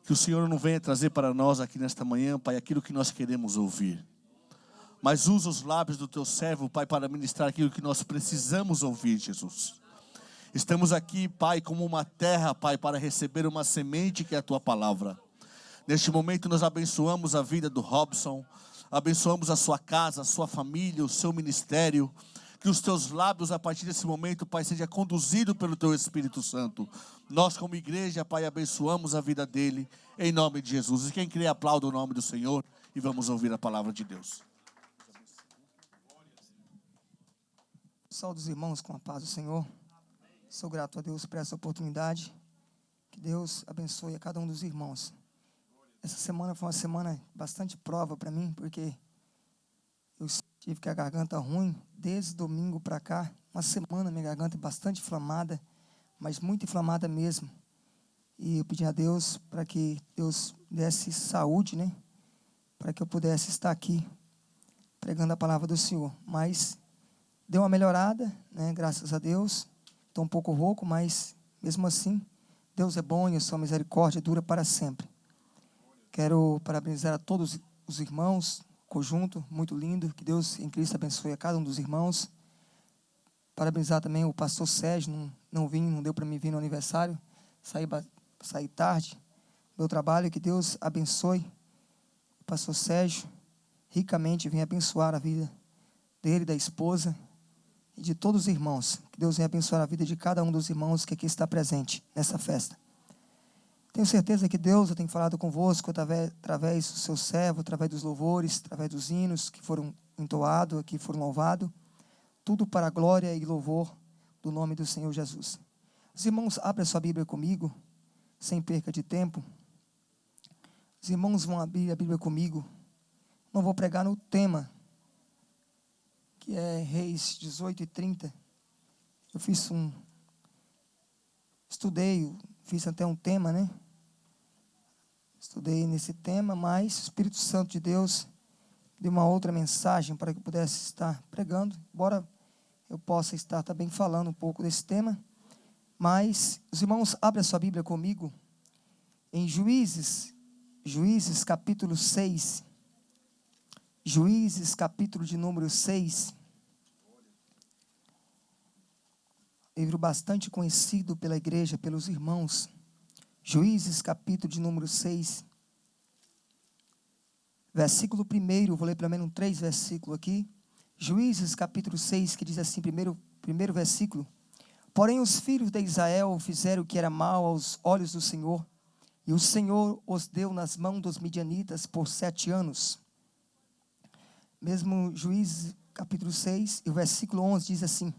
Que o Senhor não venha trazer para nós aqui nesta manhã, Pai, aquilo que nós queremos ouvir. Mas usa os lábios do teu servo, Pai, para ministrar aquilo que nós precisamos ouvir, Jesus. Estamos aqui, Pai, como uma terra, Pai, para receber uma semente que é a tua palavra. Neste momento nós abençoamos a vida do Robson, abençoamos a sua casa, a sua família, o seu ministério. Que os teus lábios, a partir desse momento, Pai, seja conduzido pelo teu Espírito Santo. Nós, como igreja, Pai, abençoamos a vida dele, em nome de Jesus. E quem crê, aplauda o nome do Senhor e vamos ouvir a palavra de Deus. Saúde os irmãos com a paz do Senhor. Sou grato a Deus por essa oportunidade. Que Deus abençoe a cada um dos irmãos. Essa semana foi uma semana bastante prova para mim, porque eu tive com a garganta ruim desde domingo para cá. Uma semana minha garganta bastante inflamada, mas muito inflamada mesmo. E eu pedi a Deus para que Deus desse saúde, né? Para que eu pudesse estar aqui pregando a palavra do Senhor. Mas deu uma melhorada, né? Graças a Deus. Estou um pouco rouco, mas mesmo assim, Deus é bom e a sua misericórdia dura para sempre. Quero parabenizar a todos os irmãos, conjunto muito lindo, que Deus em Cristo abençoe a cada um dos irmãos. Parabenizar também o pastor Sérgio, não deu para mim vir no aniversário, saí tarde, meu trabalho, que Deus abençoe o pastor Sérgio, ricamente venha abençoar a vida dele, da esposa e de todos os irmãos. Que Deus venha abençoar a vida de cada um dos irmãos que aqui está presente nessa festa. Tenho certeza que Deus tem falado convosco através do seu servo, através dos louvores, através dos hinos que foram entoados, que foram louvados. Tudo para a glória e louvor do nome do Senhor Jesus. Os irmãos, abram a sua Bíblia comigo, sem perca de tempo. Os irmãos vão abrir a Bíblia comigo. Não vou pregar no tema, que é Reis 18 e 30. Eu fiz até um tema, né? Estudei nesse tema, mas o Espírito Santo de Deus deu uma outra mensagem para que eu pudesse estar pregando, embora eu possa estar também falando um pouco desse tema. Mas os irmãos, abrem a sua Bíblia comigo em Juízes capítulo 6. Juízes capítulo de número 6. Livro bastante conhecido pela igreja, pelos irmãos. Juízes capítulo de número 6. Versículo 1, vou ler pelo menos 3 versículos aqui. Juízes capítulo 6, que diz assim, primeiro versículo. Porém os filhos de Israel fizeram o que era mal aos olhos do Senhor, e o Senhor os deu nas mãos dos midianitas por 7 anos. Mesmo Juízes capítulo 6, e o versículo 11 diz assim.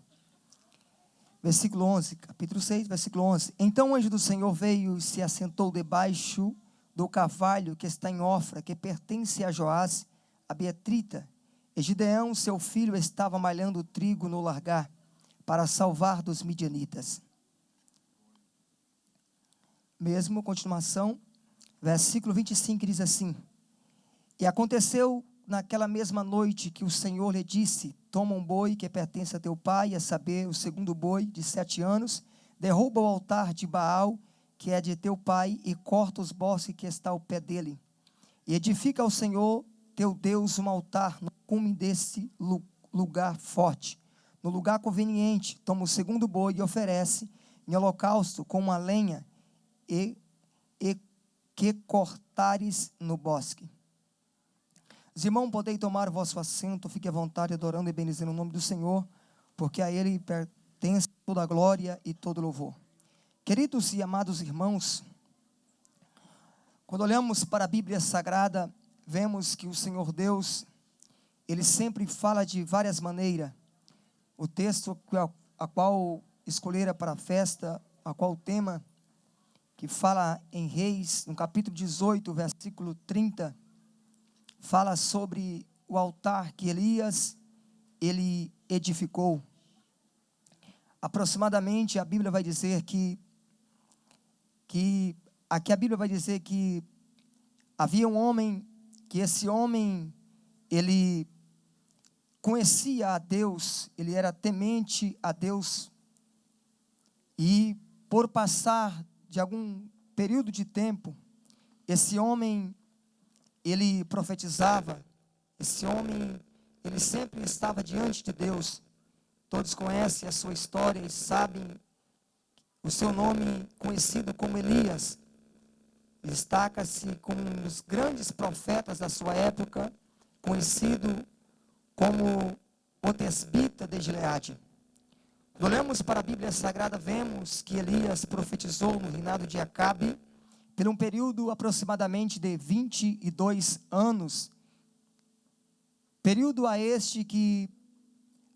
Versículo 11, capítulo 6, versículo 11. Então o anjo do Senhor veio e se assentou debaixo do carvalho que está em Ofra, que pertence a Joás, a Beatrita. E Gideão, seu filho, estava malhando trigo no largar, para salvar dos midianitas. Mesmo continuação, versículo 25 diz assim. E aconteceu naquela mesma noite que o Senhor lhe disse, toma um boi que pertence a teu pai, a saber, o segundo boi de 7 anos, derruba o altar de Baal, que é de teu pai, e corta os bosques que está ao pé dele. E edifica ao Senhor, teu Deus, um altar no cume desse lugar forte. No lugar conveniente, toma o segundo boi e oferece em holocausto com uma lenha e que cortares no bosque. Os irmãos, podem tomar o vosso assento, fique à vontade, adorando e bendizendo o nome do Senhor, porque a Ele pertence toda a glória e todo o louvor. Queridos e amados irmãos, quando olhamos para a Bíblia Sagrada, vemos que o Senhor Deus, Ele sempre fala de várias maneiras. O texto a qual escolhera para a festa, a qual o tema, que fala em Reis, no capítulo 18, versículo 30, fala sobre o altar que Elias, ele edificou. Aproximadamente a Bíblia vai dizer que aqui a Bíblia vai dizer que havia um homem, que esse homem, ele conhecia a Deus, ele era temente a Deus, e por passar de algum período de tempo, esse homem, ele profetizava, esse homem, ele sempre estava diante de Deus. Todos conhecem a sua história e sabem o seu nome, conhecido como Elias. Destaca-se como um dos grandes profetas da sua época, conhecido como o Tesbita de Gileade. Quando olhamos para a Bíblia Sagrada, vemos que Elias profetizou no reinado de Acabe por um período aproximadamente de 22 anos. Período a este que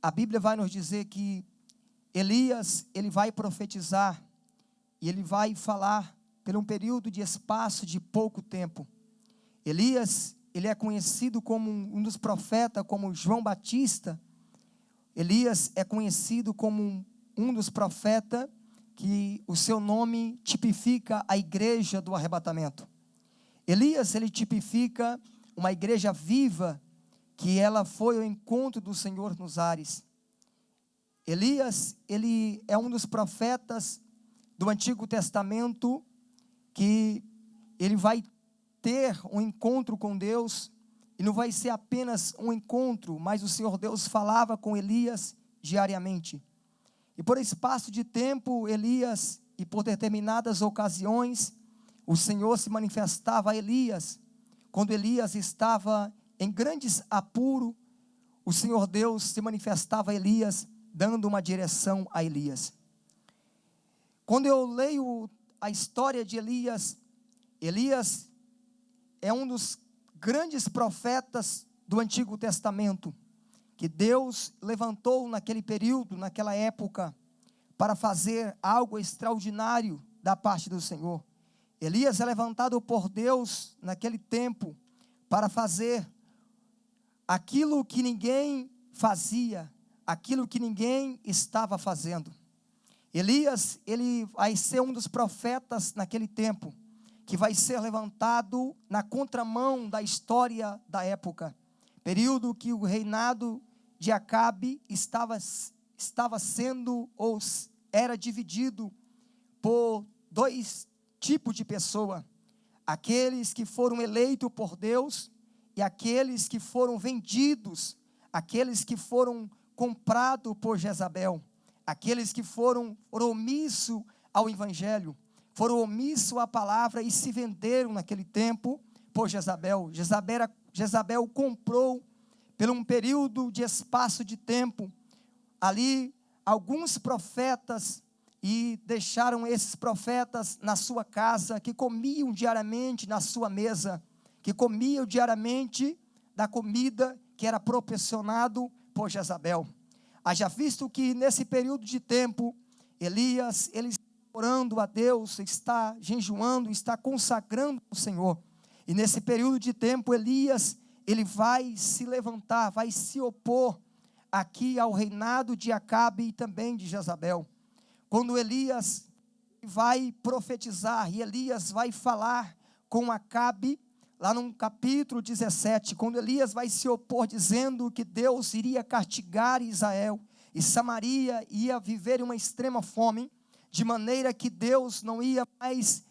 a Bíblia vai nos dizer que Elias, ele vai profetizar e ele vai falar por um período de espaço de pouco tempo. Elias, ele é conhecido como um dos profetas, como João Batista. Elias é conhecido como um dos profetas que o seu nome tipifica a igreja do arrebatamento. Elias, ele tipifica uma igreja viva, que ela foi ao encontro do Senhor nos ares. Elias, ele é um dos profetas do Antigo Testamento que ele vai ter um encontro com Deus, e não vai ser apenas um encontro, mas o Senhor Deus falava com Elias diariamente. E por espaço de tempo, Elias, e por determinadas ocasiões, o Senhor se manifestava a Elias. Quando Elias estava em grandes apuros, o Senhor Deus se manifestava a Elias, dando uma direção a Elias. Quando eu leio a história de Elias, Elias é um dos grandes profetas do Antigo Testamento, que Deus levantou naquele período, naquela época, para fazer algo extraordinário da parte do Senhor. Elias é levantado por Deus naquele tempo, para fazer aquilo que ninguém fazia, aquilo que ninguém estava fazendo. Elias, ele vai ser um dos profetas naquele tempo, que vai ser levantado na contramão da história da época, período que o reinado de Acabe estava sendo, ou era dividido por dois tipos de pessoa: aqueles que foram eleitos por Deus e aqueles que foram vendidos, aqueles que foram comprados por Jezabel, aqueles que foram omissos ao evangelho, foram omissos à palavra e se venderam naquele tempo por Jezabel. Jezabel comprou, por um período de espaço de tempo, ali alguns profetas, e deixaram esses profetas na sua casa, que comiam diariamente na sua mesa, que comiam diariamente da comida que era proporcionado por Jezabel. Haja visto que nesse período de tempo, Elias, ele está orando a Deus, está jejuando, está consagrando ao Senhor. E nesse período de tempo, Elias, ele vai se levantar, vai se opor aqui ao reinado de Acabe e também de Jezabel. Quando Elias vai profetizar, e Elias vai falar com Acabe, lá no capítulo 17, quando Elias vai se opor, dizendo que Deus iria castigar Israel, e Samaria ia viver uma extrema fome, de maneira que Deus não ia mais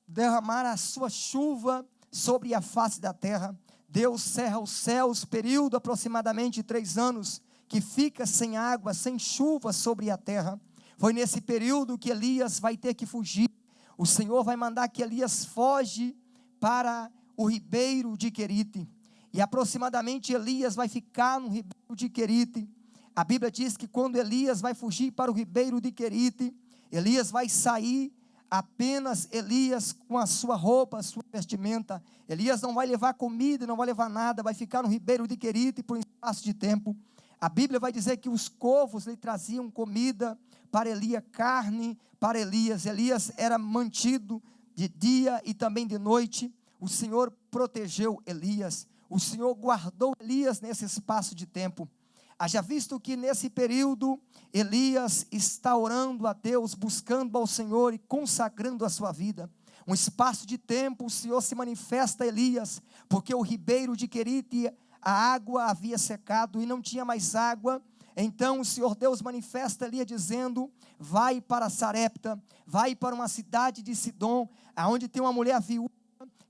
derramar a sua chuva sobre a face da terra. Deus cerra os céus, período aproximadamente de 3 anos, que fica sem água, sem chuva sobre a terra. Foi nesse período que Elias vai ter que fugir. O Senhor vai mandar que Elias foge para o ribeiro de Querite, e aproximadamente Elias vai ficar no ribeiro de Querite. A Bíblia diz que quando Elias vai fugir para o ribeiro de Querite, Elias vai sair apenas Elias com a sua roupa, a sua vestimenta. Elias não vai levar comida, não vai levar nada, vai ficar no ribeiro de Querite por um espaço de tempo. A Bíblia vai dizer que os corvos lhe traziam comida para Elias, carne para Elias. Elias era mantido de dia e também de noite. O Senhor protegeu Elias, o Senhor guardou Elias nesse espaço de tempo. Haja visto que nesse período, Elias está orando a Deus, buscando ao Senhor e consagrando a sua vida. Um espaço de tempo, o Senhor se manifesta a Elias, porque o ribeiro de Querite, a água havia secado e não tinha mais água. Então o Senhor Deus manifesta Elias dizendo: vai para Sarepta, vai para uma cidade de Sidom, aonde tem uma mulher viúva,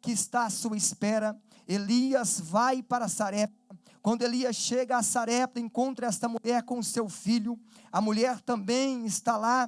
que está à sua espera. Elias vai para Sarepta. Quando Elias chega a Sarepta, encontra esta mulher com seu filho. A mulher também está lá,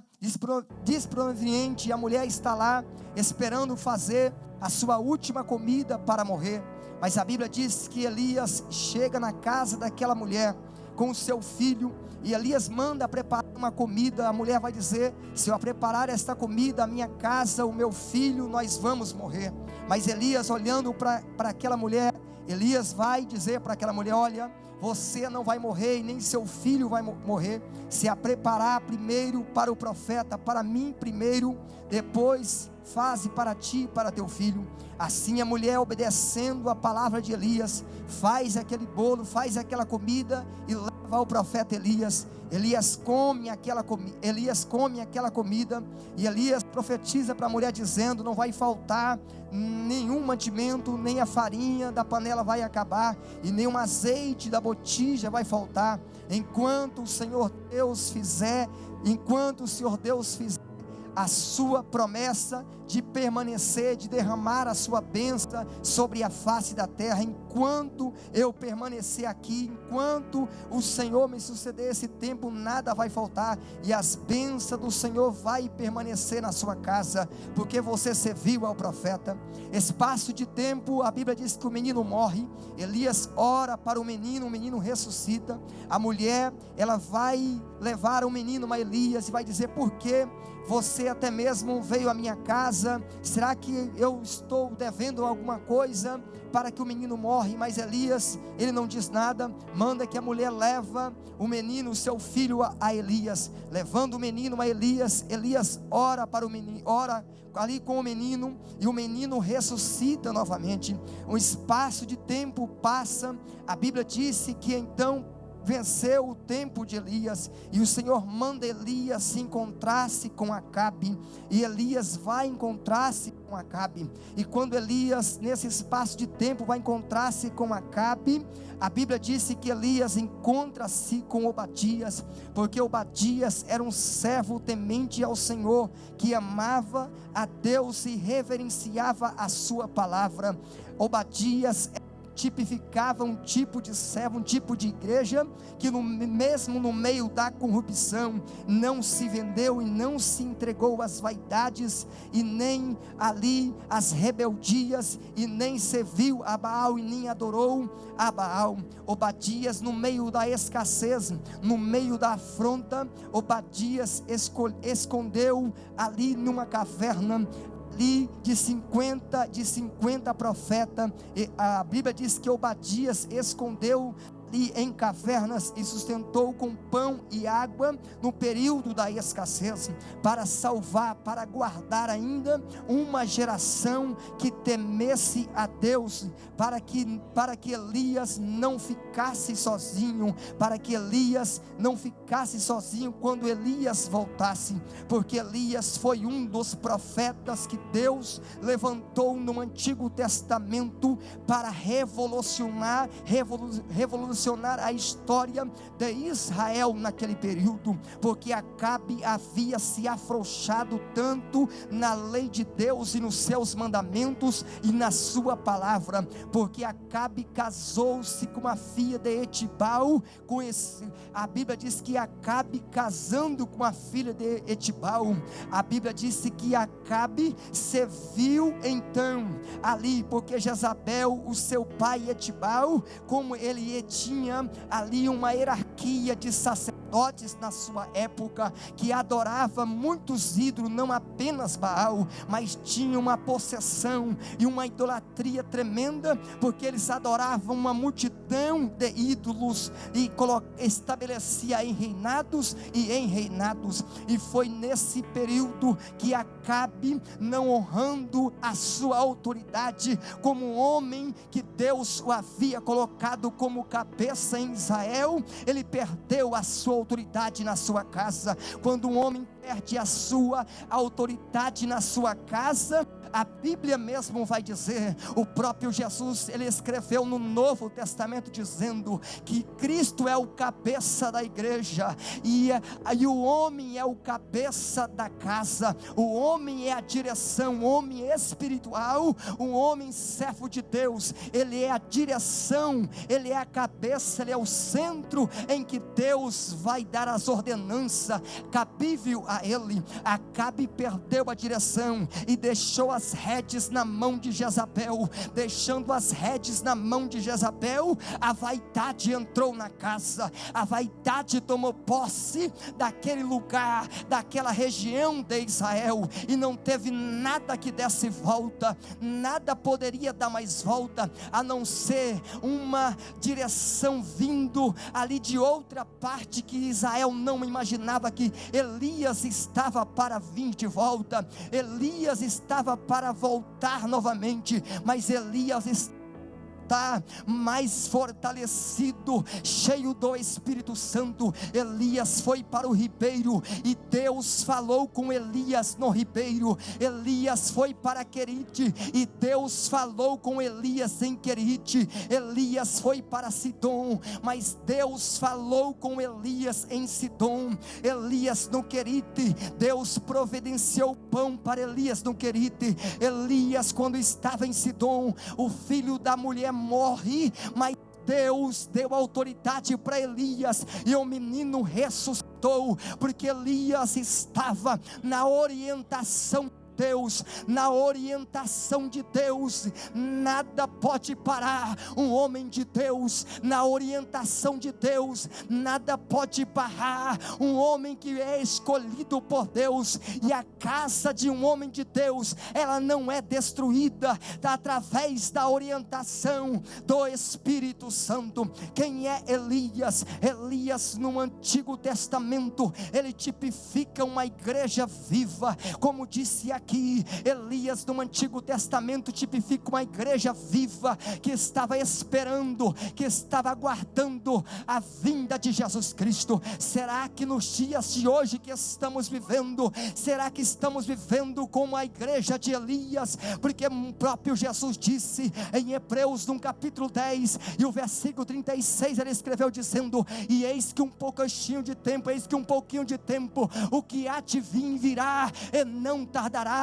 desproveniente. A mulher está lá, esperando fazer a sua última comida para morrer. Mas a Bíblia diz que Elias chega na casa daquela mulher com o seu filho, e Elias manda preparar uma comida. A mulher vai dizer: se eu preparar esta comida, a minha casa, o meu filho, nós vamos morrer. Mas Elias, olhando para aquela mulher, Elias vai dizer para aquela mulher: olha, você não vai morrer e nem seu filho vai morrer, se a preparar primeiro para o profeta, para mim primeiro, depois faze para ti e para teu filho. Assim a mulher, obedecendo a palavra de Elias, faz aquele bolo, faz aquela comida e leva ao profeta Elias. Elias come aquela comida, e Elias profetiza para a mulher dizendo: não vai faltar nenhum mantimento, nem a farinha da panela vai acabar, e nem o azeite da botija vai faltar, enquanto o Senhor Deus fizer a sua promessa de permanecer, de derramar a sua bênção sobre a face da terra. Enquanto eu permanecer aqui, enquanto o Senhor me suceder esse tempo, nada vai faltar, e as bênçãos do Senhor vai permanecer na sua casa, porque você serviu ao profeta. Espaço de tempo, a Bíblia diz que o menino morre. Elias ora para o menino ressuscita. A mulher, ela vai levar o menino a Elias e vai dizer: por que você até mesmo veio à minha casa? Será que eu estou devendo alguma coisa para que o menino morre? Mas Elias, ele não diz nada, manda que a mulher leva o menino, o seu filho, a Elias. Levando o menino a Elias, Elias ora para o menino, ora ali com o menino, e o menino ressuscita novamente. Um espaço de tempo passa. A Bíblia disse que então venceu o tempo de Elias, e o Senhor manda Elias se encontrasse com Acabe, e Elias vai encontrar-se com Acabe. E quando Elias, nesse espaço de tempo, vai encontrar-se com Acabe, a Bíblia disse que Elias encontra-se com Obadias, porque Obadias era um servo temente ao Senhor, que amava a Deus e reverenciava a sua palavra. Obadias tipificava um tipo de servo, um tipo de igreja, que mesmo no meio da corrupção, não se vendeu e não se entregou às vaidades, e nem ali às rebeldias, e nem serviu a Baal, e nem adorou a Baal. Obadias, no meio da escassez, no meio da afronta, Obadias escondeu ali numa caverna, de 50 profetas. A Bíblia diz que Obadias escondeu ali em cavernas e sustentou com pão e água no período da escassez, para salvar, para guardar ainda uma geração que temesse a Deus, para que Elias não ficasse sozinho, quando Elias voltasse, porque Elias foi um dos profetas que Deus levantou no Antigo Testamento para revolucionar a história de Israel naquele período, porque Acabe havia se afrouxado tanto na lei de Deus e nos seus mandamentos e na sua palavra, porque Acabe casou-se com uma filha de Etibal. A Bíblia diz que Acabe, casando com a filha de Etibal, a Bíblia disse que Acabe serviu então ali, porque Jezabel, o seu pai Etibal, como ele tinha ali uma hierarquia de sacerdotes na sua época, que adorava muitos ídolos, não apenas Baal, mas tinha uma possessão e uma idolatria tremenda, porque eles adoravam uma multidão de ídolos e estabelecia em reinados, e foi nesse período que Acabe, não honrando a sua autoridade como um homem que Deus o havia colocado como cabeça em Israel, ele perdeu a sua autoridade na sua casa. Quando um homem perde a sua autoridade na sua casa, a Bíblia mesmo vai dizer, o próprio Jesus, ele escreveu no Novo Testamento dizendo que Cristo é o cabeça da igreja, e o homem é o cabeça da casa, o homem é a direção, o homem espiritual, o homem servo de Deus, ele é a direção, ele é a cabeça, ele é o centro em que Deus vai dar as ordenanças cabível a ele. Acabe perdeu a direção e deixou as rédeas na mão de Jezabel. Deixando as rédeas na mão de Jezabel, a vaidade entrou na casa, a vaidade tomou posse daquele lugar, daquela região de Israel, e não teve nada que desse volta, nada poderia dar mais volta, a não ser uma direção vindo ali de outra parte, que Israel não imaginava que Elias estava para vir de volta, Elias estava para voltar novamente, mas Elias está mais fortalecido, cheio do Espírito Santo. Elias foi para o ribeiro e Deus falou com Elias no ribeiro. Elias foi para Querite e Deus falou com Elias em Querite. Elias foi para Sidom, mas Deus falou com Elias em Sidom. Elias no Querite, Deus providenciou pão para Elias no Querite. Elias, quando estava em Sidom, o filho da mulher morre, mas Deus deu autoridade para Elias, e o menino ressuscitou, porque Elias estava na orientação Deus, na orientação de Deus. Nada pode parar um homem de Deus, na orientação de Deus. Nada pode barrar um homem que é escolhido por Deus. E a casa de um homem de Deus, ela não é destruída através da orientação do Espírito Santo. Quem é Elias? Elias no Antigo Testamento, ele tipifica uma igreja viva, como disse aqui. Elias no Antigo Testamento tipifica uma igreja viva, que estava esperando, que estava aguardando a vinda de Jesus Cristo. Será que nos dias de hoje que estamos vivendo, será que estamos vivendo como a igreja de Elias? Porque o próprio Jesus disse em Hebreus no capítulo 10 e o versículo 36, ele escreveu dizendo: e eis que um pouquinho de tempo, eis que um pouquinho de tempo, o que há de vir virá e não tardará.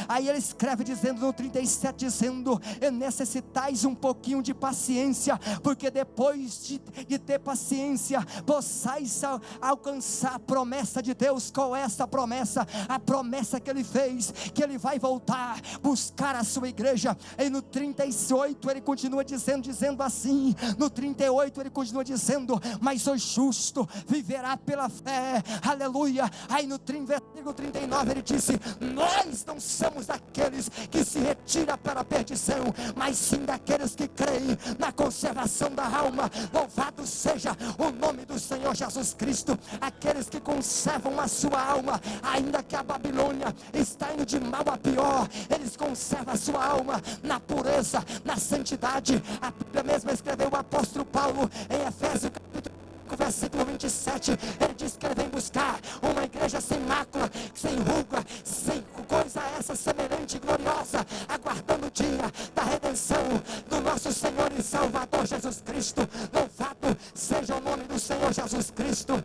Aí ele escreve dizendo no 37, dizendo: e necessitais um pouquinho de paciência, porque depois de ter paciência, possais alcançar a promessa de Deus. Qual é essa promessa? A promessa que ele fez, que ele vai voltar, buscar a sua igreja. E no 38 ele continua dizendo assim, no 38 ele continua dizendo: mas o justo viverá pela fé, aleluia. Aí no versículo 39 ele disse: nós não somos daqueles que se retira para a perdição, mas sim daqueles que creem na conservação da alma. Louvado seja o nome do Senhor Jesus Cristo. Aqueles que conservam a sua alma, ainda que a Babilônia está indo de mal a pior, eles conservam a sua alma na pureza, na santidade. A Bíblia mesmo escreveu o apóstolo Paulo em Efésios capítulo versículo 27, ele diz que ele vem buscar uma igreja sem mácula, sem ruga, sem coisa essa semelhante e gloriosa, aguardando o dia da redenção do nosso Senhor e Salvador Jesus Cristo. Louvado seja o nome do Senhor Jesus Cristo.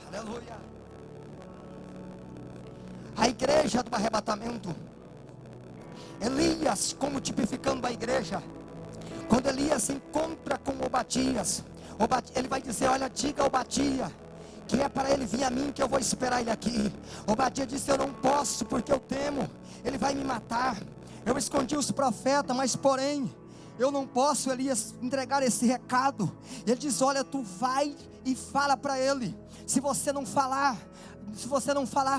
Aleluia. A igreja do arrebatamento, Elias como tipificando a igreja. Quando Elias se encontra com Obadias, ele vai dizer: olha, diga a Obadias que é para ele vir a mim, que eu vou esperar ele aqui. Obadias disse: eu não posso, porque eu temo, ele vai me matar. Eu escondi os profetas, mas porém eu não posso, Elias, entregar esse recado. Ele diz: olha, tu vai e fala para ele. Se você não falar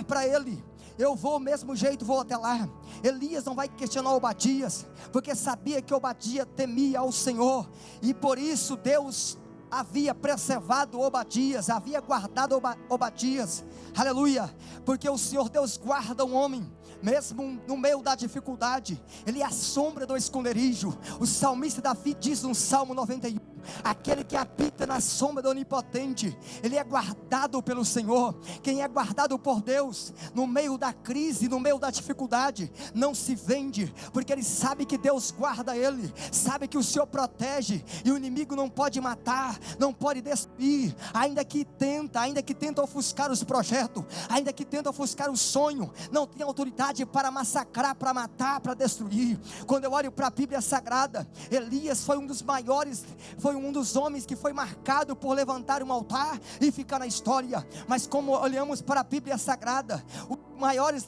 para ele, eu vou do mesmo jeito, vou até lá. Elias não vai questionar Obadias, porque sabia que Obadias temia ao Senhor, e por isso Deus havia preservado Obadias, havia guardado Obadias, aleluia, porque o Senhor Deus guarda um homem, mesmo no meio da dificuldade. Ele é a sombra do esconderijo. O salmista Davi diz no Salmo 91: aquele que habita na sombra do Onipotente, ele é guardado pelo Senhor. Quem é guardado por Deus, no meio da crise, no meio da dificuldade, não se vende, porque ele sabe que Deus guarda ele, sabe que o Senhor protege, e o inimigo não pode matar, não pode destruir, ainda que tenta ofuscar os projetos, ainda que tenta ofuscar o sonho, não tem autoridade para massacrar, para matar, para destruir. Quando eu olho para a Bíblia Sagrada, Elias foi um dos maiores, foi um dos homens que foi marcado por levantar um altar e ficar na história. Mas como olhamos para a Bíblia Sagrada, os maiores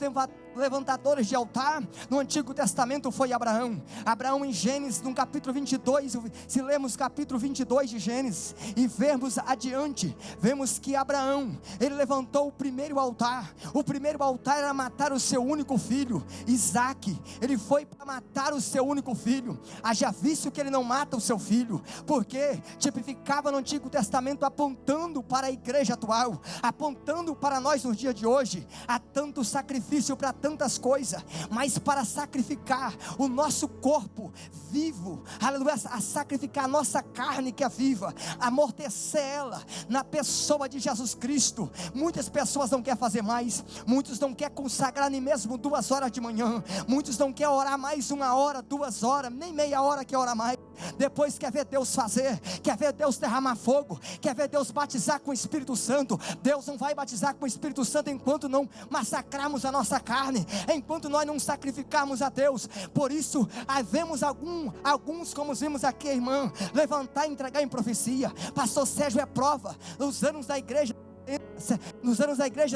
levantadores de altar no Antigo Testamento foi Abraão. Abraão, em Gênesis, no capítulo 22, se lemos o capítulo 22 de Gênesis e vermos adiante, vemos que Abraão, ele levantou o primeiro altar. O primeiro altar era matar o seu único filho, Isaque. Ele foi para matar o seu único filho. Haja visto que ele não mata o seu filho, porque tipificava no Antigo Testamento, apontando para a igreja atual, apontando para nós nos dias de hoje. Há tanto sacrifício para tantas coisas, mas para sacrificar o nosso corpo vivo, aleluia, a sacrificar a nossa carne que é viva, amortecer ela na pessoa de Jesus Cristo. Muitas pessoas não querem fazer mais, muitos não querem consagrar nem mesmo 2 horas de manhã, muitos não querem orar mais 1 hora, 2 horas, nem meia hora quer orar mais. Depois quer ver Deus fazer, quer ver Deus derramar fogo, quer ver Deus batizar com o Espírito Santo. Deus não vai batizar com o Espírito Santo enquanto não massacrarmos a nossa carne, enquanto nós não sacrificarmos a Deus. Por isso, vemos alguns, como vimos aqui a irmã, levantar e entregar em profecia. Pastor Sérgio é prova, nos anos da igreja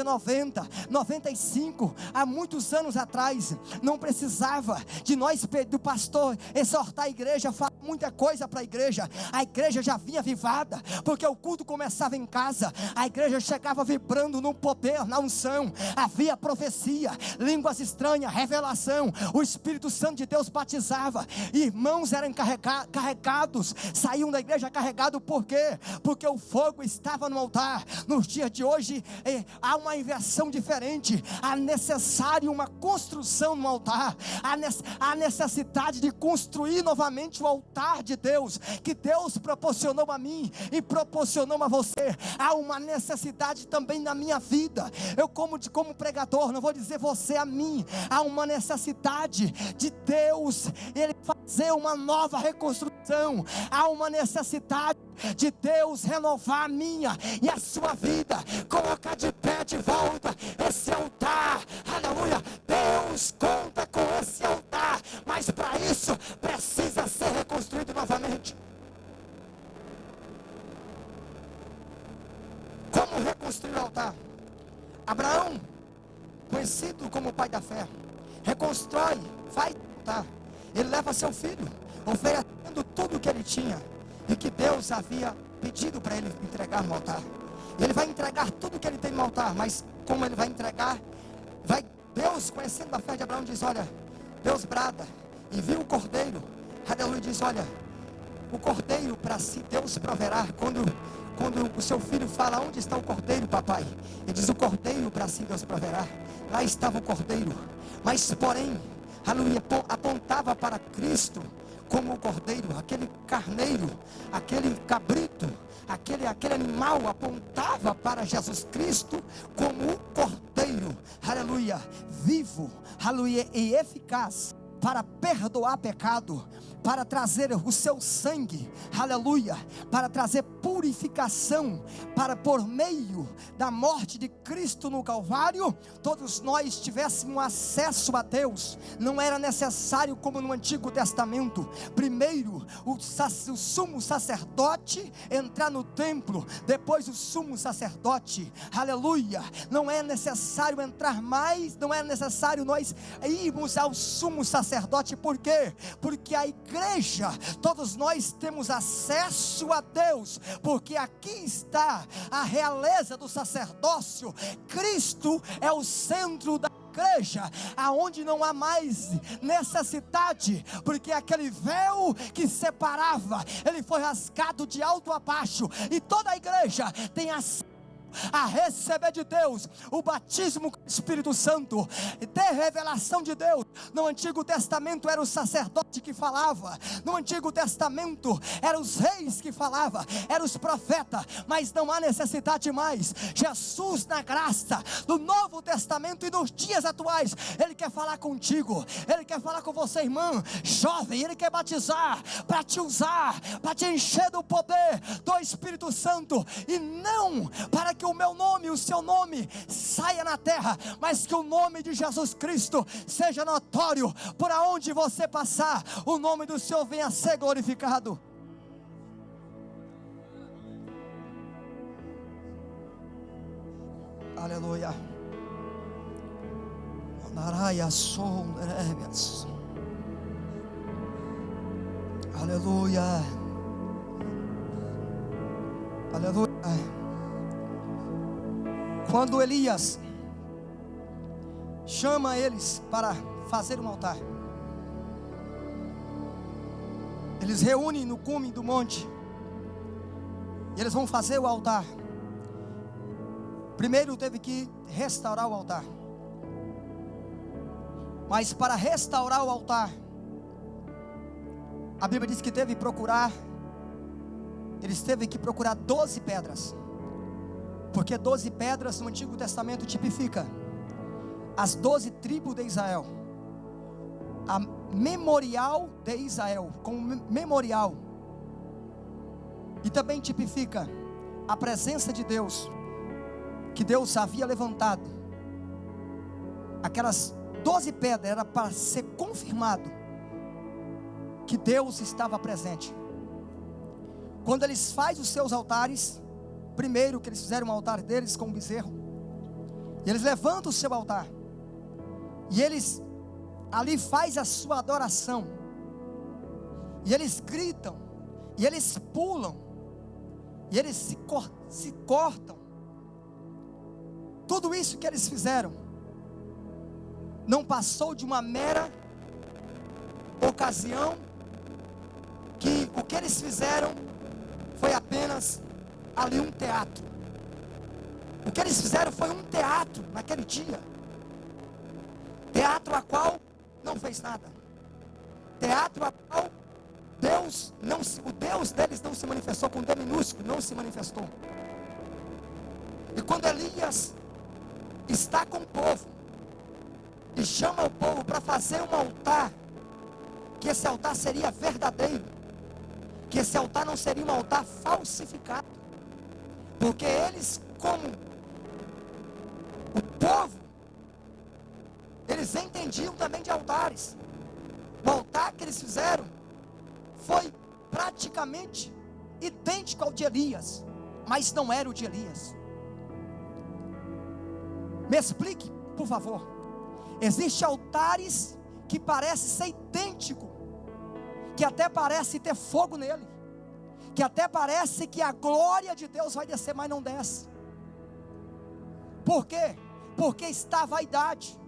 90, 95, há muitos anos atrás, não precisava de nós, do pastor, exortar a igreja, falar muita coisa para a igreja já vinha avivada, porque o culto começava em casa, a igreja chegava vibrando no poder, na unção, havia profecia, línguas estranhas, revelação, o Espírito Santo de Deus batizava, irmãos eram carregados, saíam da igreja carregados. Por quê? Porque o fogo estava no altar. Nos dias de hoje há uma inversão diferente, há necessário uma construção no altar, há necessidade de construir novamente o altar de Deus, que Deus proporcionou a mim e proporcionou a você. Há uma necessidade também na minha vida, eu como pregador, não vou dizer você a mim, há uma necessidade de Deus, Ele fazer uma nova reconstrução, há uma necessidade de Deus renovar a minha e a sua vida, colocar de pé de volta esse altar, aleluia. Deus conta com esse altar, mas para isso precisa ser reconstruído novamente. Como reconstruir o altar? Abraão, conhecido como o pai da fé, reconstrói, faz altar. Ele leva seu filho, oferecendo tudo o que ele tinha e que Deus havia pedido para ele entregar no altar. Ele vai entregar tudo que ele tem no altar, mas como ele vai entregar, Deus, conhecendo a fé de Abraão, diz: olha, Deus brada e viu o cordeiro, aleluia, diz: olha, o cordeiro para si Deus proverá. Quando o seu filho fala: onde está o cordeiro, papai? Ele diz: o cordeiro para si Deus proverá. Lá estava o cordeiro, mas porém, aleluia, apontava para Cristo como o cordeiro, aquele carneiro, aquele cabrito, aquele animal apontava para Jesus Cristo como o cordeiro, aleluia, vivo, aleluia, e eficaz para perdoar pecado, para trazer o seu sangue, aleluia, para trazer purificação, para por meio da morte de Cristo no Calvário, todos nós tivéssemos acesso a Deus. Não era necessário como no Antigo Testamento, primeiro o sumo sacerdote entrar no templo, depois o sumo sacerdote, aleluia. Não é necessário entrar mais, não é necessário nós irmos ao sumo sacerdote. Por quê? Porque a igreja, todos nós temos acesso a Deus, porque aqui está a realeza do sacerdócio. Cristo é o centro da igreja, aonde não há mais necessidade, porque aquele véu que separava, ele foi rasgado de alto a baixo, e toda a igreja tem acesso a receber de Deus o batismo com o Espírito Santo, ter revelação de Deus. No Antigo Testamento era o sacerdote que falava, no Antigo Testamento eram os reis que falavam, eram os profetas, mas não há necessidade mais. Jesus, na graça do Novo Testamento e nos dias atuais, Ele quer falar contigo, Ele quer falar com você, irmã, jovem. Ele quer batizar, para te usar, para te encher do poder do Espírito Santo, e não para que o meu nome, o seu nome saia na terra, mas que o nome de Jesus Cristo seja notório por aonde você passar, o nome do Senhor venha a ser glorificado. Aleluia. Aleluia. Aleluia. Quando Elias chama eles para fazer um altar, eles reúnem no cume do monte, e eles vão fazer o altar. Primeiro teve que restaurar o altar, mas para restaurar o altar, a Bíblia diz que teve que procurar, eles teve que procurar 12 pedras, porque 12 pedras no Antigo Testamento tipifica as 12 tribos de Israel, a memorial de Israel, como memorial, e também tipifica a presença de Deus, que Deus havia levantado. Aquelas 12 pedras era para ser confirmado que Deus estava presente. Quando eles fazem os seus altares, primeiro que eles fizeram um altar deles com um bezerro, e eles levantam o seu altar, e eles ali faz a sua adoração, e eles gritam, e eles pulam, e eles se cortam. Tudo isso que eles fizeram não passou de uma mera ocasião, que o que eles fizeram foi apenas ali um teatro. O que eles fizeram foi um teatro naquele dia, teatro a qual não fez nada, teatro a qual o Deus deles não se manifestou, com D minúsculo, não se manifestou. E quando Elias está com o povo e chama o povo para fazer um altar, que esse altar seria verdadeiro, que esse altar não seria um altar falsificado, porque eles, como o povo, eles entendiam também de altares. O altar que eles fizeram foi praticamente idêntico ao de Elias, mas não era o de Elias. Me explique, por favor. Existem altares que parecem ser idênticos, que até parece ter fogo nele, que até parece que a glória de Deus vai descer, mas não desce. Por quê? Porque está a vaidade,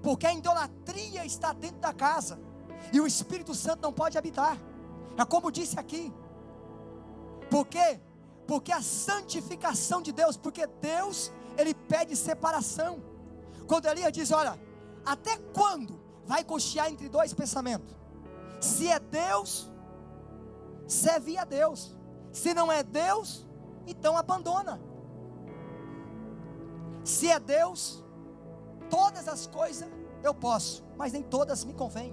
porque a idolatria está dentro da casa, e o Espírito Santo não pode habitar. É como disse aqui. Por quê? Porque a santificação de Deus, porque Deus, Ele pede separação. Quando Elias diz, olha, até quando vai cochear entre dois pensamentos? Se é Deus, serve a Deus. Se não é Deus, então abandona. Se é Deus, todas as coisas eu posso, mas nem todas me convêm.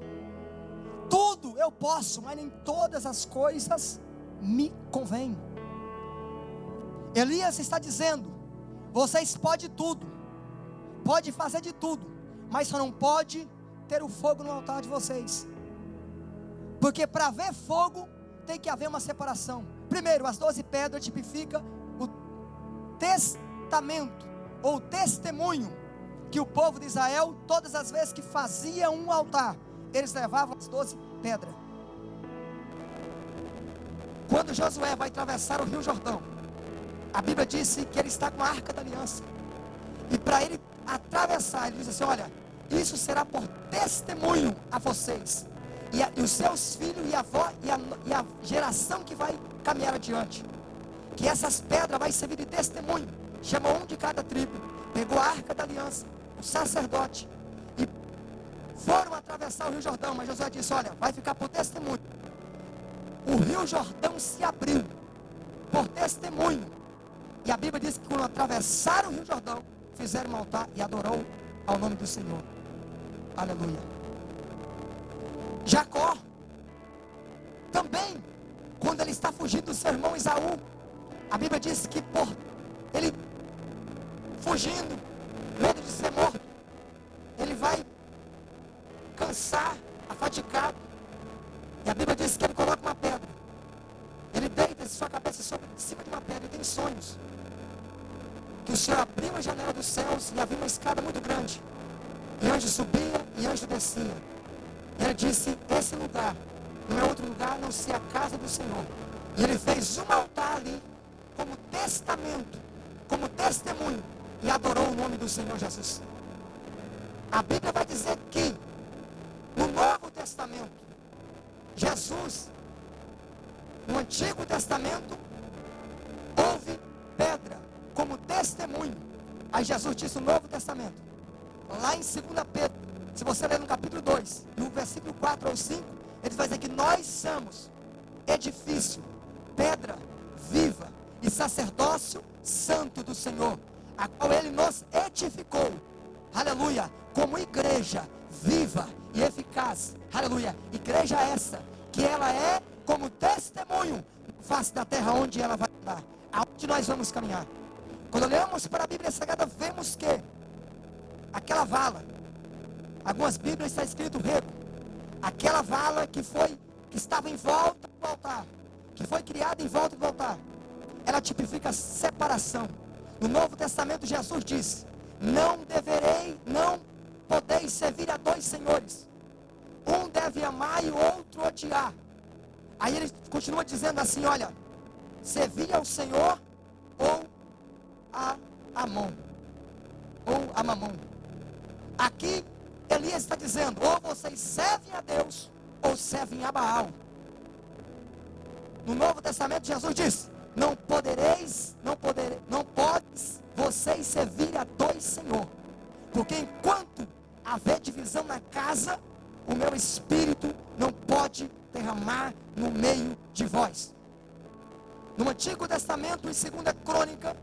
Tudo eu posso, mas nem todas as coisas me convêm. Elias está dizendo, vocês podem tudo, pode fazer de tudo, mas só não pode ter o fogo no altar de vocês, porque para haver fogo tem que haver uma separação. Primeiro, as 12 pedras tipificam o testamento ou testemunho que o povo de Israel, todas as vezes que fazia um altar, eles levavam as 12 pedras. Quando Josué vai atravessar o rio Jordão, a Bíblia disse que ele está com a arca da aliança, e para ele atravessar, ele diz assim, olha, isso será por testemunho a vocês, e os seus filhos e a a geração que vai caminhar adiante, que essas pedras vai servir de testemunho, chamou um de cada tribo, pegou a arca da aliança, o sacerdote, e foram atravessar o rio Jordão. Mas Josué disse: olha, vai ficar por testemunho. O rio Jordão se abriu por testemunho. E a Bíblia diz que quando atravessaram o rio Jordão, fizeram um altar e adorou ao nome do Senhor. Aleluia. Jacó também, quando ele está fugindo do seu irmão Esaú, a Bíblia diz que por ele fugindo, medo de ser morto, ele vai cansar, afadigado, e a Bíblia diz que ele coloca uma pedra, ele deita sua cabeça sobre cima de uma pedra, e tem sonhos que o Senhor abriu a janela dos céus e havia uma escada muito grande, e anjo subia e anjo descia. E ele disse: esse lugar não é outro lugar a não ser a casa do Senhor. E ele fez um altar ali como testamento, como testemunho, e adorou o nome do Senhor Jesus. A Bíblia vai dizer que no Novo Testamento, Jesus, no Antigo Testamento, houve pedra como testemunho. Aí Jesus disse no Novo Testamento, lá em 2 Pedro, se você ler no capítulo 2, no versículo 4 ao 5, ele vai dizer que nós somos edifício, pedra viva e sacerdócio santo do Senhor, a qual ele nos edificou, aleluia, como igreja viva e eficaz, aleluia, igreja essa, que ela é como testemunho, face da terra onde ela vai andar, aonde nós vamos caminhar. Quando olhamos para a Bíblia Sagrada, vemos que aquela vala, algumas Bíblias está escrito rego, aquela vala que estava em volta do altar, que foi criada em volta do altar, ela tipifica separação. No Novo Testamento Jesus disse: não podeis servir a dois senhores, um deve amar e o outro odiar. Aí ele continua dizendo assim: olha, servir ao Senhor ou a Amon, ou a Mamon. Aqui Elias está dizendo: ou vocês servem a Deus ou servem a Baal. No Novo Testamento Jesus diz: não podeis vocês servir a dois senhores, porque enquanto haver divisão na casa, o meu espírito não pode derramar no meio de vós. No Antigo Testamento, em 2 Crônica,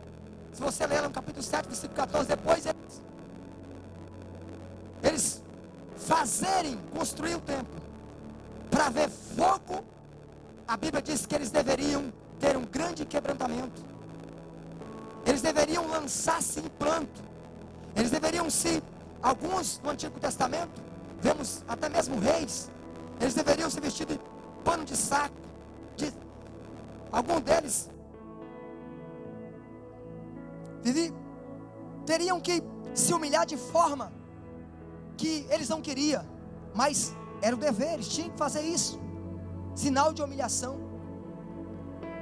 se você ler no capítulo 7, versículo 14, depois eles construir o templo para ver fogo, a Bíblia diz que eles deveriam ter um grande quebrantamento, eles deveriam lançar-se em pranto, eles deveriam alguns no Antigo Testamento, vemos até mesmo reis, eles deveriam se vestir de pano de saco, algum deles teriam que se humilhar de forma que eles não queriam, mas era o dever, eles tinham que fazer isso. Sinal de humilhação,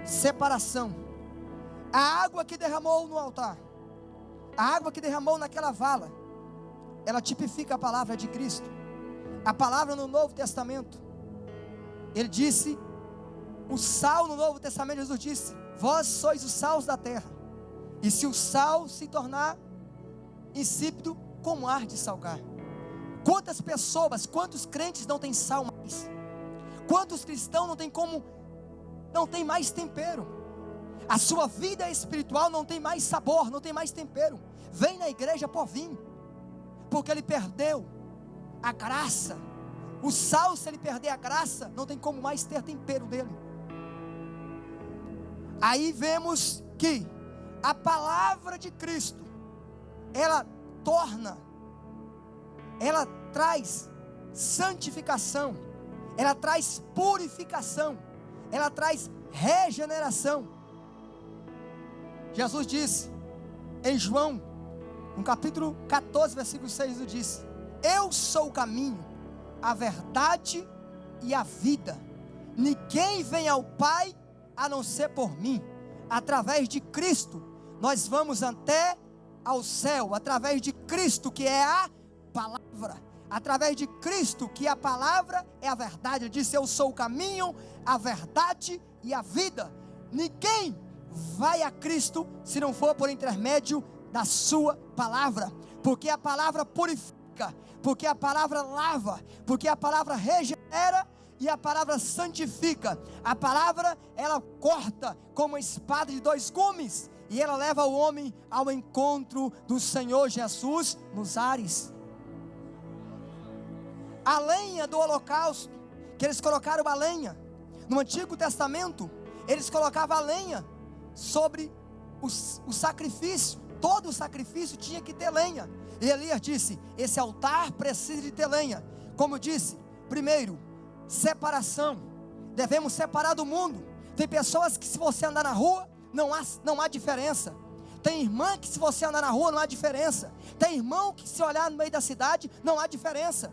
separação. A água que derramou no altar, a água que derramou naquela vala, ela tipifica a palavra de Cristo. A palavra no Novo Testamento, ele disse, o sal no Novo Testamento, Jesus disse: vós sois os sal da terra, e se o sal se tornar insípido, como há de salgar? Quantas pessoas, quantos crentes não têm sal mais? Quantos cristãos não tem mais tempero? A sua vida espiritual não tem mais sabor, não tem mais tempero. Vem na igreja por vir, porque ele perdeu a graça. O sal, se ele perder a graça, não tem como mais ter tempero dele. Aí vemos que a palavra de Cristo, ela traz santificação, ela traz purificação, ela traz regeneração. Jesus disse em João, no capítulo 14, versículo 6, ele disse: eu sou o caminho, a verdade e a vida, ninguém vem ao Pai a não ser por mim. Através de Cristo nós vamos até ao céu, através de Cristo, que é a palavra, através de Cristo, que a palavra é a verdade. Ele disse: eu sou o caminho, a verdade e a vida, ninguém vai a Cristo, se não for por intermédio da sua palavra, porque a palavra purifica, porque a palavra lava, porque a palavra regenera e a palavra santifica. A palavra, ela corta como uma espada de dois gumes, e ela leva o homem ao encontro do Senhor Jesus nos ares. A lenha do holocausto, que eles colocaram a lenha, no Antigo Testamento, eles colocavam a lenha sobre o sacrifício. Todo o sacrifício tinha que ter lenha. E Elias disse: esse altar precisa de ter lenha. Como eu disse, primeiro, separação. Devemos separar do mundo. Tem pessoas que, se você andar na rua, não há diferença. Tem irmã que, se você andar na rua, não há diferença. Tem irmão que, se olhar no meio da cidade, não há diferença.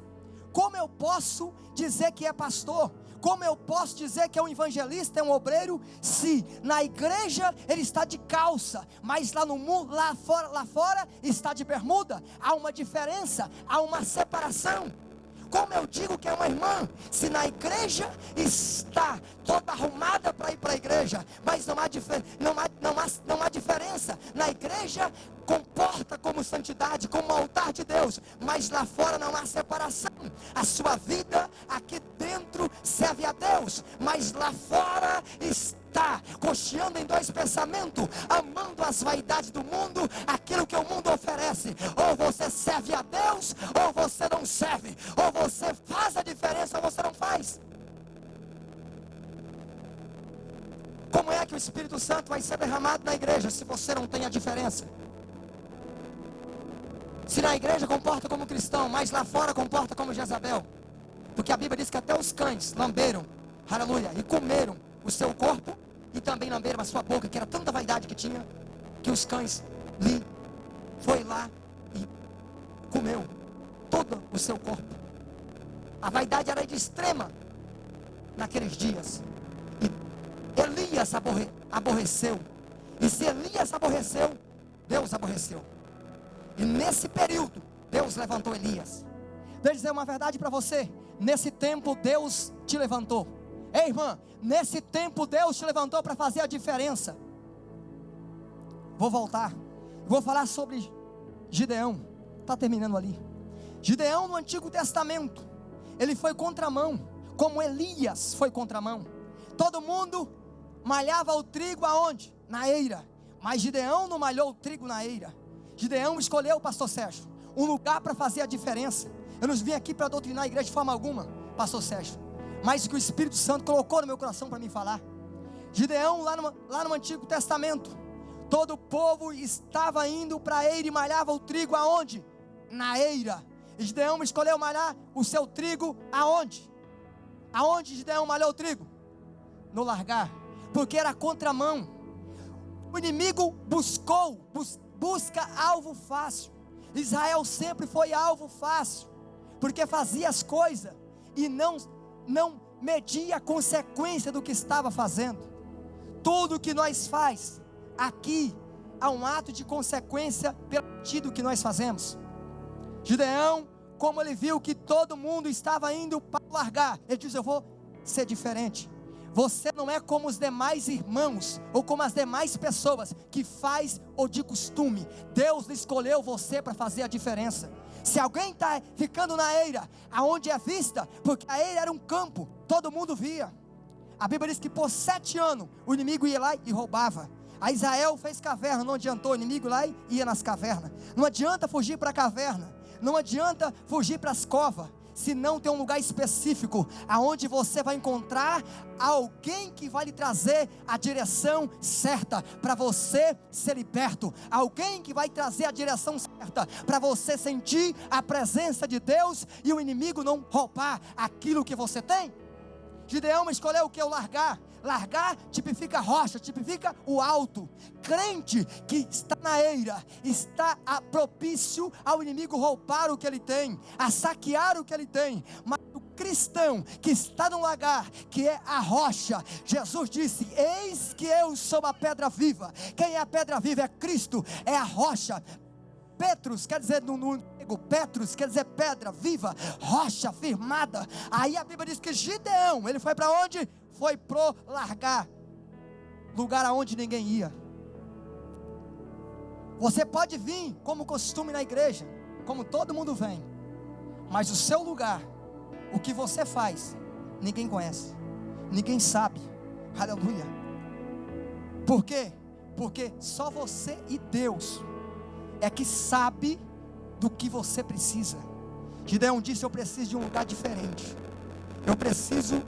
Como eu posso dizer que é pastor? Como eu posso dizer que é um evangelista, é um obreiro, se na igreja ele está de calça, mas lá no mundo, lá fora está de bermuda? Há uma diferença, há uma separação. Como eu digo que é uma irmã, se na igreja está toda arrumada para ir para a igreja, mas não há diferença. Na igreja comporta como santidade, como altar de Deus, mas lá fora não há separação. A sua vida aqui dentro serve a Deus, mas lá fora está cocheando em dois pensamentos, amando as vaidades do mundo, aquilo que o mundo oferece. Ou você serve a Deus, ou você não serve. Ou você faz a diferença, ou você não faz. Como é que o Espírito Santo vai ser derramado na igreja se você não tem a diferença? Se na igreja comporta como cristão, mas lá fora comporta como Jezabel. Porque a Bíblia diz que até os cães lamberam, aleluia, e comeram o seu corpo, e também lamberam a sua boca, que era tanta vaidade que tinha, que os cães foi lá e comeu todo o seu corpo. A vaidade era de extrema naqueles dias. E Elias aborreceu. E se Elias aborreceu, Deus aborreceu. E nesse período, Deus levantou Elias. Deixa eu dizer uma verdade para você. Nesse tempo Deus te levantou. Ei, irmã, nesse tempo Deus te levantou para fazer a diferença. Vou voltar. Vou falar sobre Gideão. Está terminando ali. Gideão no Antigo Testamento, ele foi contramão, como Elias foi contramão. Todo mundo malhava o trigo aonde? Na eira. Mas Gideão não malhou o trigo na eira. Gideão escolheu, pastor Sérgio, um lugar para fazer a diferença. Eu não vim aqui para doutrinar a igreja de forma alguma, pastor Sérgio, mas que o Espírito Santo colocou no meu coração para me falar. Gideão lá no Antigo Testamento, todo o povo estava indo para a eira e malhava o trigo aonde? Na eira. E Gideão escolheu malhar o seu trigo aonde? Aonde Gideão malhou o trigo? No largar, porque era contramão. O inimigo busca alvo fácil. Israel sempre foi alvo fácil, porque fazia as coisas e não media a consequência do que estava fazendo. Tudo que nós faz aqui há um ato de consequência pelo sentido que nós fazemos. Gideão, como ele viu que todo mundo estava indo para largar, ele diz: eu vou ser diferente. Você não é como os demais irmãos, ou como as demais pessoas, que faz ou de costume. Deus escolheu você para fazer a diferença. Se alguém está ficando na eira, aonde é vista, porque a eira era um campo, todo mundo via. A Bíblia diz que por 7 anos, o inimigo ia lá e roubava. A Israel fez caverna, não adiantou, o inimigo lá e ia nas cavernas. Não adianta fugir para a caverna, não adianta fugir para as covas, se não tem um lugar específico, aonde você vai encontrar alguém que vai lhe trazer a direção certa, para você ser liberto, alguém que vai trazer a direção certa, para você sentir a presença de Deus, e o inimigo não roubar aquilo que você tem. Gideão escolheu o que? O largar. Largar tipifica rocha, tipifica o alto. Crente que está na eira, está propício ao inimigo roubar o que ele tem, a saquear o que ele tem. Mas o cristão que está no lagar, que é a rocha, Jesus disse: eis que eu sou a pedra viva. Quem é a pedra viva? É Cristo, é a rocha. Petrus quer dizer no grego, Petrus quer dizer pedra viva, rocha firmada. Aí a Bíblia diz que Gideão, ele foi para onde? Foi pro largar. lugar aonde ninguém ia. Você pode vir como costume na igreja, como todo mundo vem, mas o seu lugar, o que você faz, ninguém conhece, ninguém sabe. Aleluia. Por quê? Porque só você e Deus é que sabe do que você precisa. Gideão disse: eu preciso de um lugar diferente, eu preciso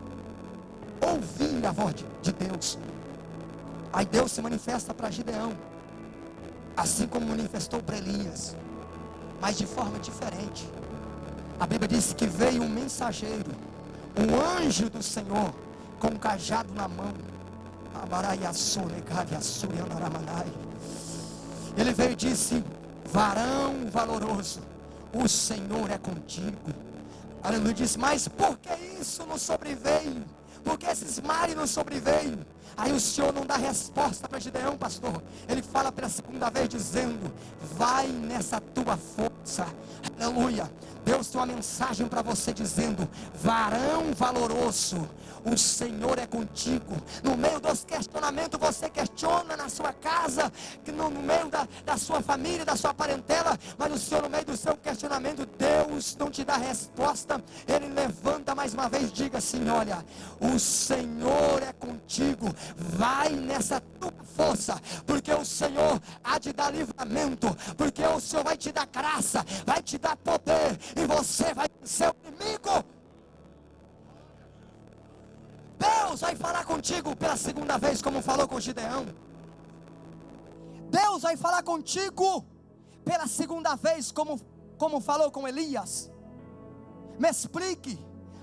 ouvir a voz de Deus. Aí Deus se manifesta para Gideão, assim como manifestou para Elias, mas de forma diferente. A Bíblia diz que veio um mensageiro, um anjo do Senhor, com um cajado na mão. Ele veio e disse: varão valoroso, o Senhor é contigo. Aleluia. Disse: mas por que isso não sobreveio? Por que esses mares não sobreveio? Aí o Senhor não dá resposta para Gideão, pastor. Ele fala pela segunda vez dizendo: vai nessa tua força. Aleluia. Deus tem uma mensagem para você dizendo: varão valoroso, o Senhor é contigo. No meio dos questionamentos, você questiona na sua casa, no meio da sua família, da sua parentela, mas o Senhor, no meio do seu questionamento, Deus não te dá resposta. Ele levanta mais uma vez e diga assim: olha, o Senhor é contigo, vai nessa tua força, porque o Senhor há de dar livramento, porque o Senhor vai te dar graça, vai te dar poder, e você vai vencer o inimigo. Deus vai falar contigo pela segunda vez, como falou com Gideão. Deus vai falar contigo pela segunda vez, como falou com Elias. Me explique.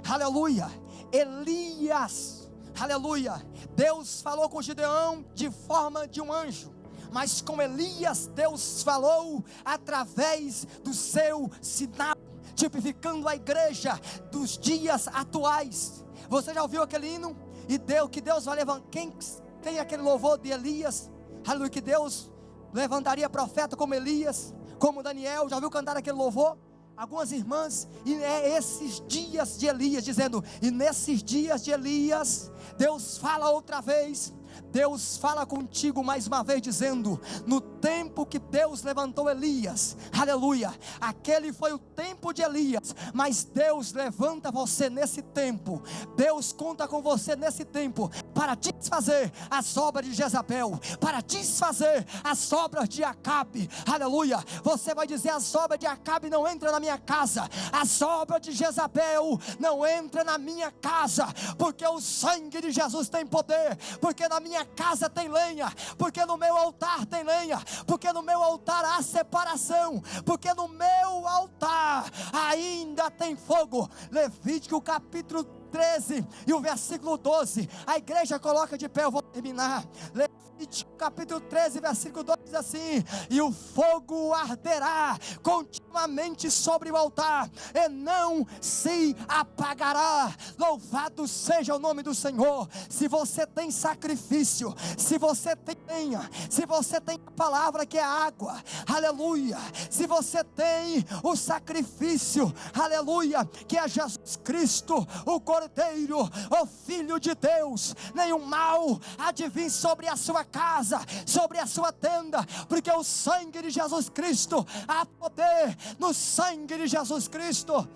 Aleluia. Elias, aleluia. Deus falou com Gideão de forma de um anjo, mas com Elias Deus falou através do seu sinal, tipificando a igreja dos dias atuais. Você já ouviu aquele hino? E que Deus vai levantar. Quem tem aquele louvor de Elias? Aleluia, que Deus levantaria profeta como Elias, como Daniel. Já ouviu cantar aquele louvor? Algumas irmãs, e é esses dias de Elias, dizendo: e nesses dias de Elias, Deus fala outra vez. Deus fala contigo mais uma vez, dizendo: no tempo que Deus levantou Elias, aleluia, aquele foi o tempo de Elias, mas Deus levanta você nesse tempo. Deus conta com você nesse tempo, para desfazer as obras de Jezabel, para desfazer as obras de Acabe, aleluia. Você vai dizer: as obras de Acabe não entram na minha casa, as obras de Jezabel não entram na minha casa, porque o sangue de Jesus tem poder, porque na minha casa tem lenha, porque no meu altar tem lenha, porque no meu altar há separação, porque no meu altar ainda tem fogo. Levítico capítulo 13 e o versículo 12, a igreja coloca de pé, eu vou terminar. Levítico capítulo 13, versículo 12 diz assim: e o fogo arderá continuamente sobre o altar, e não se apagará. Louvado seja o nome do Senhor. Se você tem sacrifício, se você tem lenha, se você tem a palavra que é água, aleluia, se você tem o sacrifício, aleluia, que é Jesus Cristo, o Cordeiro, o Filho de Deus, nenhum mal há de vir sobre a sua casa, sobre a sua tenda, porque o sangue de Jesus Cristo, há poder no sangue de Jesus Cristo.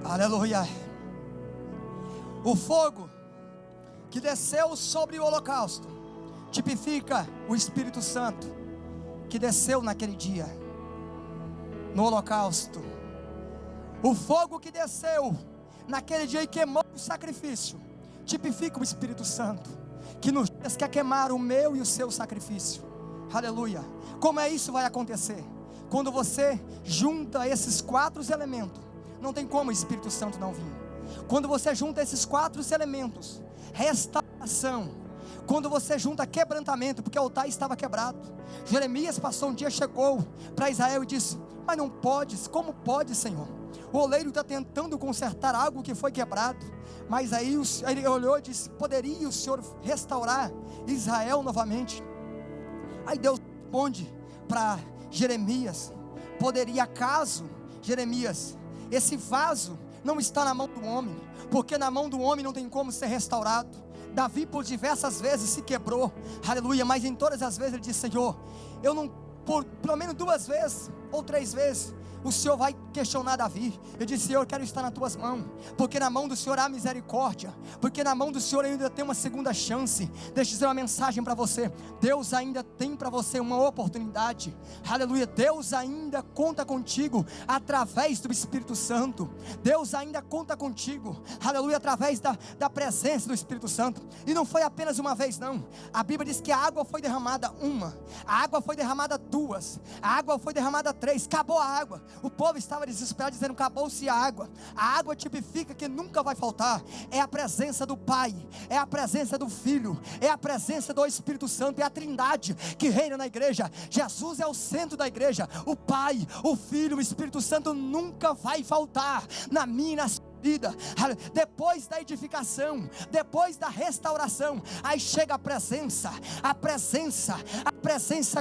Aleluia. O fogo que desceu sobre o holocausto tipifica o Espírito Santo que desceu naquele dia no holocausto. O fogo que desceu naquele dia e queimou o sacrifício tipifica o Espírito Santo que nos dias quer queimar o meu e o seu sacrifício. Aleluia. Como é isso vai acontecer? Quando você junta esses 4 elementos, não tem como o Espírito Santo não vir. Quando você junta esses 4 elementos, restauração, quando você junta quebrantamento, porque o altar estava quebrado. Jeremias passou um dia, chegou para Israel e disse: mas não pode, como pode, Senhor? O oleiro está tentando consertar algo que foi quebrado. Mas aí ele olhou e disse: poderia o Senhor restaurar Israel novamente? Aí Deus responde para Jeremias: poderia acaso Jeremias, esse vaso não está na mão do homem, porque na mão do homem não tem como ser restaurado. Davi por diversas vezes se quebrou, aleluia, mas em todas as vezes ele disse: Senhor, eu não, por pelo menos 2 vezes ou 3 vezes, o Senhor vai questionar Davi. Eu disse: Senhor, eu quero estar nas tuas mãos, porque na mão do Senhor há misericórdia, porque na mão do Senhor ainda tem uma segunda chance. Deixa eu dizer uma mensagem para você: Deus ainda tem para você uma oportunidade, aleluia. Deus ainda conta contigo através do Espírito Santo. Deus ainda conta contigo, aleluia, através da presença do Espírito Santo. E não foi apenas uma vez, não. A Bíblia diz que a água foi derramada uma, a água foi derramada 2, a água foi derramada 3, acabou a água. O povo estava desesperado, dizendo: acabou-se a água. A água tipifica que nunca vai faltar. É a presença do Pai, é a presença do Filho, é a presença do Espírito Santo, é a Trindade que reina na igreja. Jesus é o centro da igreja. O Pai, o Filho, o Espírito Santo nunca vai faltar na minha e na sua vida. Depois da edificação, depois da restauração, aí chega a presença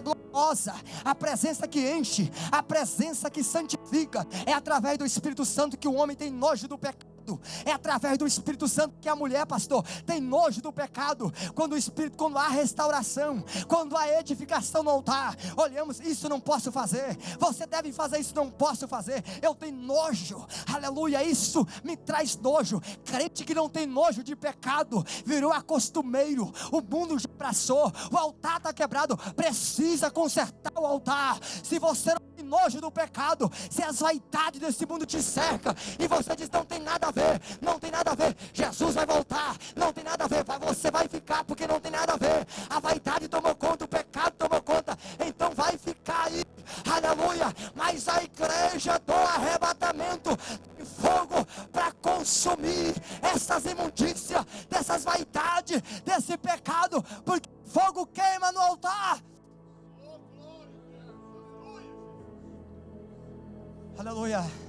gloriosa, a presença que enche, a presença que santifica. É através do Espírito Santo que o homem tem nojo do pecado. É através do Espírito Santo que a mulher, pastor, tem nojo do pecado. Quando há restauração, quando há edificação no altar, olhamos: isso não posso fazer, você deve fazer isso, não posso fazer, eu tenho nojo, aleluia. Isso me traz nojo. Crente que não tem nojo de pecado virou acostumeiro. O mundo já abraçou, o altar está quebrado, precisa consertar o altar. Se você não tem nojo do pecado, se as vaidades desse mundo te cercam e você diz: não tem nada a ver, não tem nada a ver, Jesus vai voltar, não tem nada a ver, você vai ficar, porque não tem nada a ver. A vaidade tomou conta, o pecado tomou conta, então vai ficar aí, aleluia. Mas a igreja do arrebatamento tem fogo para consumir essas imundícias, dessas vaidades, desse pecado, porque fogo queima no altar. Aleluia, aleluia.